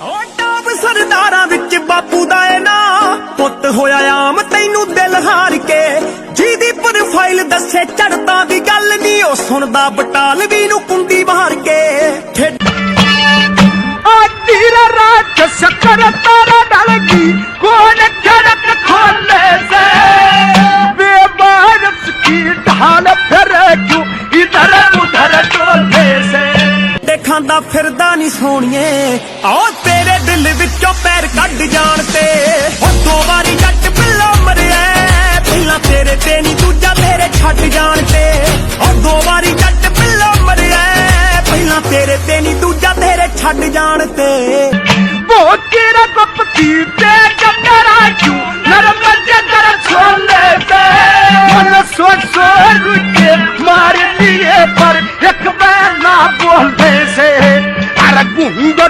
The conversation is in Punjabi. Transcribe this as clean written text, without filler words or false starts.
ਓ ਟਾਪ ਸਰਦਾਰਾਂ ਵਿੱਚ ਬਾਪੂ ਦਾ ਏ ਨਾ ਪੁੱਤ ਹੋਇਆ ਆਮ ਤੈਨੂੰ ਦਿਲ ਹਾਰ ਕੇ ਜਿਹਦੀ ਪ੍ਰੋਫਾਈਲ ਦੱਸੇ ਚੜਤਾ ਦੀ ਗੱਲ ਨਹੀਂ ਉਹ ਸੁਣਦਾ ਬਟਾਲਵੀ ਨੂੰ ਕੁੰਡੀ ਬਾਹਰ ਕੇ तीरा रात शक्कर तारा डालगी कौन खड़क खोलने से बेबारस की ढाल फिर क्यों इधर उधर टोलने से ਦੇਖਾਂਦਾ ਫਿਰਦਾ ਨਹੀਂ ਸੋਹਣੀਏ ਆਓ ਤੇਰੇ ਦਿਲ ਵਿੱਚੋਂ ਪੈਰ ਕੱਢ ਜਾਣ ਤੇ ਉਹ ਦੋ ਵਾਰੀ ਜੱਟ ਪਿੱਲਾ ਮਰਿਆ ਪਹਿਲਾਂ ਤੇਰੇ ਤੇ ਨਹੀਂ ਦੂਜਾ ਤੇਰੇ ਛੱਡ ਜਾਣ ਤੇ ਉਹ ਦੋ ਵਾਰੀ ਜੱਟ ਪਿੱਲਾ ਮਰਿਆ ਪਹਿਲਾਂ ਤੇਰੇ ਤੇ ਨਹੀਂ ਦੂਜਾ ਤੇਰੇ ਛੱਡ ਜਾਣ ਤੇ वो तेरा कपती ते कपड़ा क्यों नरम बच्चे कर छोड़ने से मन सोच सोच के मार लिए पर एक बार ना बोलने से अरे गुंडा